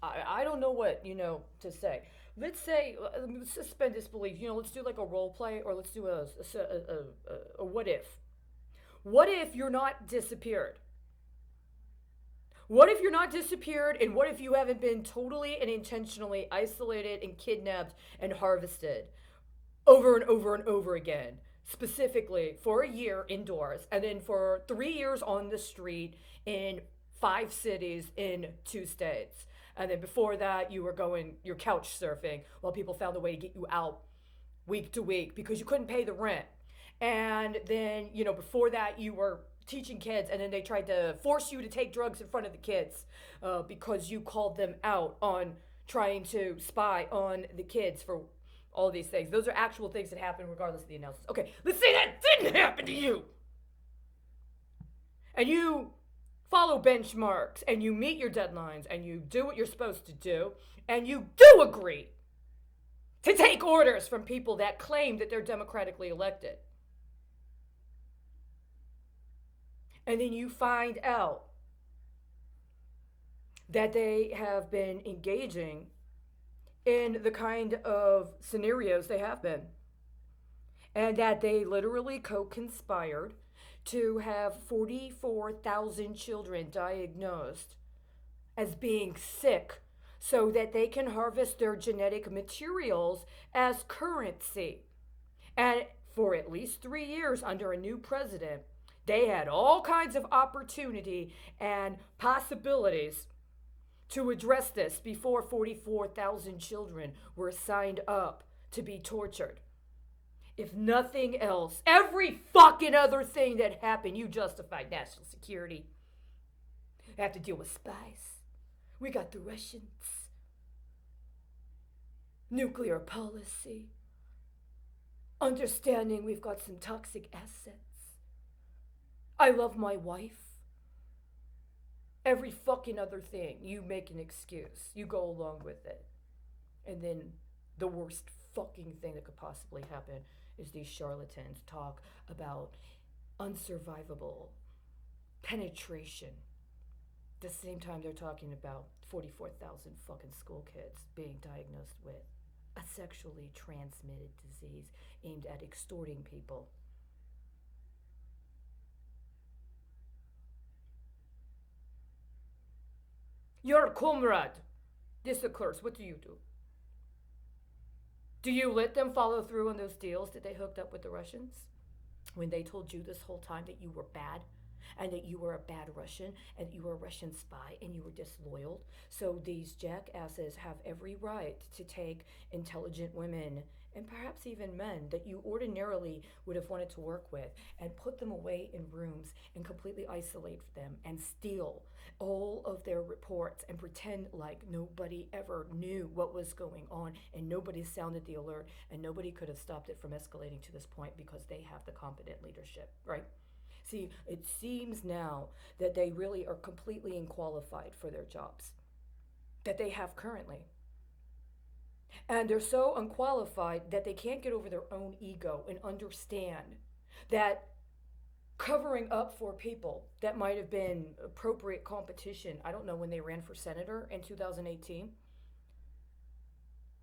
I don't know what, to say. Let's say, let's suspend disbelief. Let's do like a role play, or let's do a what if. What if you're not disappeared? What if you're not disappeared, and what if you haven't been totally and intentionally isolated and kidnapped and harvested over and over and over again? Specifically for a year indoors, and then for 3 years on the street in 5 cities in 2 states. And then before that, you were going, you're couch surfing while people found a way to get you out week to week because you couldn't pay the rent. And then, before that, you were teaching kids, and then they tried to force you to take drugs in front of the kids because you called them out on trying to spy on the kids for all these things. Those are actual things that happen regardless of the analysis. Okay, let's say that didn't happen to you. And you follow benchmarks, and you meet your deadlines, and you do what you're supposed to do, and you do agree to take orders from people that claim that they're democratically elected. And then you find out that they have been engaging in the kind of scenarios they have been, and that they literally co-conspired to have 44,000 children diagnosed as being sick so that they can harvest their genetic materials as currency. And for at least 3 years under a new president, they had all kinds of opportunity and possibilities to address this before 44,000 children were signed up to be tortured. If nothing else, every fucking other thing that happened, you justified national security. I have to deal with spies. We got the Russians. Nuclear policy. Understanding we've got some toxic assets. I love my wife. Every fucking other thing, you make an excuse. You go along with it. And then the worst fucking thing that could possibly happen is these charlatans talk about unsurvivable penetration. At the same time, they're talking about 44,000 fucking school kids being diagnosed with a sexually transmitted disease aimed at extorting people. Your comrade, this occurs. What do you do? Do you let them follow through on those deals that they hooked up with the Russians? When they told you this whole time that you were bad, and that you were a bad Russian, and you were a Russian spy, and you were disloyal. So these jackasses have every right to take intelligent women, and perhaps even men, that you ordinarily would have wanted to work with, and put them away in rooms and completely isolate them and steal all of their reports and pretend like nobody ever knew what was going on, and nobody sounded the alert, and nobody could have stopped it from escalating to this point because they have the competent leadership, right? See, it seems now that they really are completely unqualified for their jobs that they have currently. And they're so unqualified that they can't get over their own ego and understand that covering up for people that might have been appropriate competition, I don't know, when they ran for senator in 2018,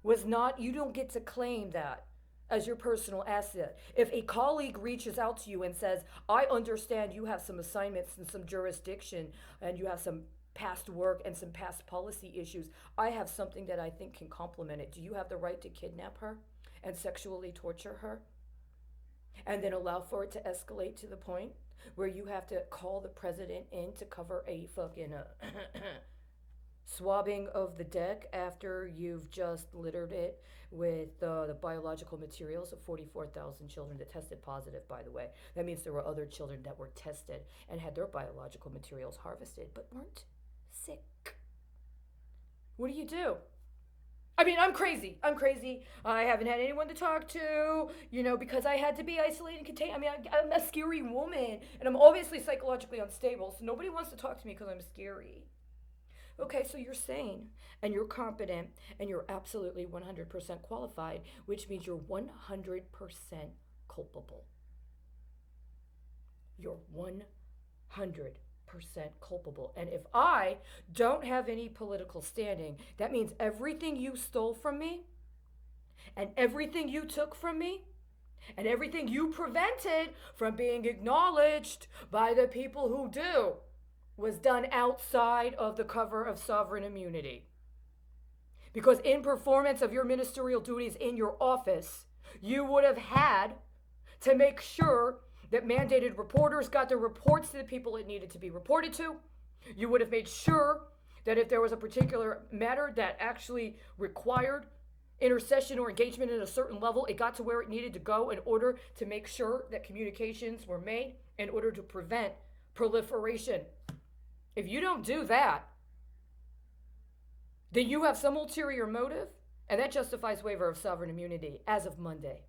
was not, you don't get to claim that as your personal asset. If a colleague reaches out to you and says, I understand you have some assignments and some jurisdiction, and you have some past work and some past policy issues, I have something that I think can complement it. Do you have the right to kidnap her and sexually torture her? And then allow for it to escalate to the point where you have to call the president in to cover a fucking swabbing of the deck after you've just littered it with the biological materials of 44,000 children that tested positive, by the way. That means there were other children that were tested and had their biological materials harvested but weren't sick. What do you do? I mean, I'm crazy. I haven't had anyone to talk to, because I had to be isolated and contained. I mean, I'm a scary woman, and I'm obviously psychologically unstable, so nobody wants to talk to me because I'm scary. Okay, so you're sane, and you're competent, and you're absolutely 100% qualified, which means you're 100% culpable. You're 100% culpable. And if I don't have any political standing, that means everything you stole from me and everything you took from me and everything you prevented from being acknowledged by the people who do was done outside of the cover of sovereign immunity. Because in performance of your ministerial duties in your office, you would have had to make sure that mandated reporters got the reports to the people it needed to be reported to. You would have made sure that if there was a particular matter that actually required intercession or engagement at a certain level, it got to where it needed to go in order to make sure that communications were made in order to prevent proliferation. If you don't do that, then you have some ulterior motive, and that justifies waiver of sovereign immunity as of Monday.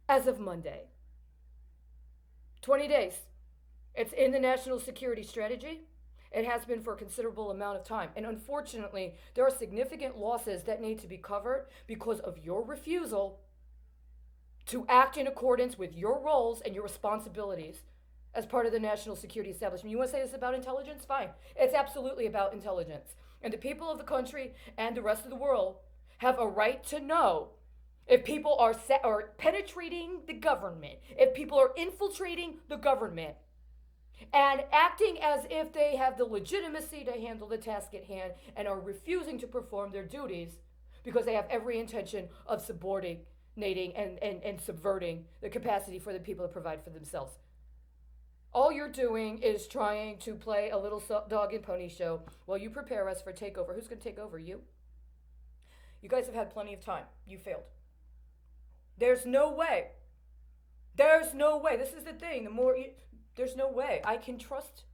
As of Monday. 20 days. It's in the national security strategy. It has been for a considerable amount of time. And unfortunately, there are significant losses that need to be covered because of your refusal to act in accordance with your roles and your responsibilities as part of the national security establishment. You want to say this about intelligence? Fine. It's absolutely about intelligence. And the people of the country and the rest of the world have a right to know if people are penetrating the government, if people are infiltrating the government, and acting as if they have the legitimacy to handle the task at hand and are refusing to perform their duties because they have every intention of subordinating and subverting the capacity for the people to provide for themselves. All you're doing is trying to play a little dog and pony show while you prepare us for takeover. Who's going to take over? You? You guys have had plenty of time. You failed. There's no way. There's no way. This is the thing. There's no way I can trust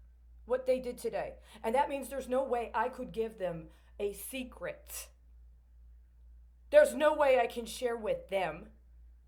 what they did today. And that means there's no way I could give them a secret. There's no way I can share with them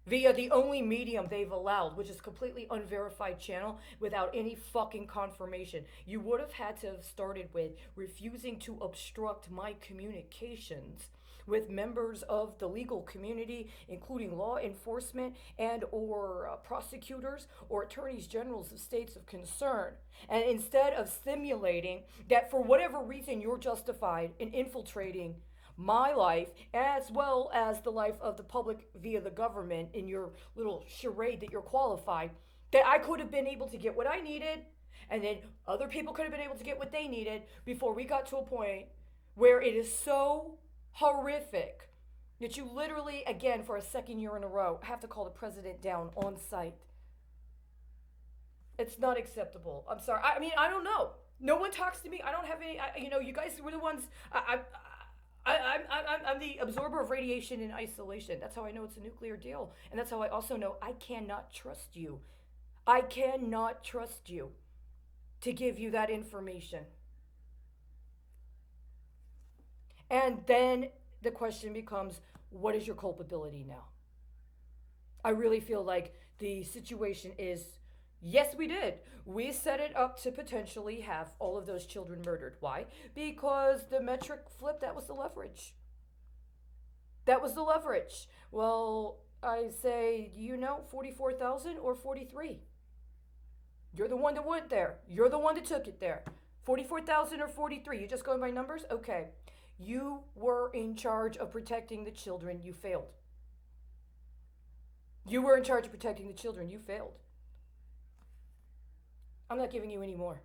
via the only medium they've allowed, which is completely unverified channel without any fucking confirmation. You would have had to have started with refusing to obstruct my communications with members of the legal community, including law enforcement and or prosecutors or attorneys generals of states of concern. And instead of simulating that for whatever reason you're justified in infiltrating my life as well as the life of the public via the government in your little charade that you're qualified, that I could have been able to get what I needed and then other people could have been able to get what they needed before we got to a point where it is so horrific that you literally, again, for a second year in a row, have to call the president down on site. It's not acceptable. I'm sorry. I mean, I don't know. No one talks to me. I don't have any, you guys were the ones, I'm the absorber of radiation in isolation. That's how I know it's a nuclear deal. And that's how I also know I cannot trust you. I cannot trust you to give you that information. And then the question becomes, what is your culpability now? I really feel like the situation is, yes, we did. We set it up to potentially have all of those children murdered. Why? Because the metric flip, that was the leverage. That was the leverage. Well, I say, 44,000 or 43? You're the one that went there. You're the one that took it there. 44,000 or 43? You just going by numbers? Okay. You were in charge of protecting the children. You failed. You were in charge of protecting the children. You failed. I'm not giving you any more.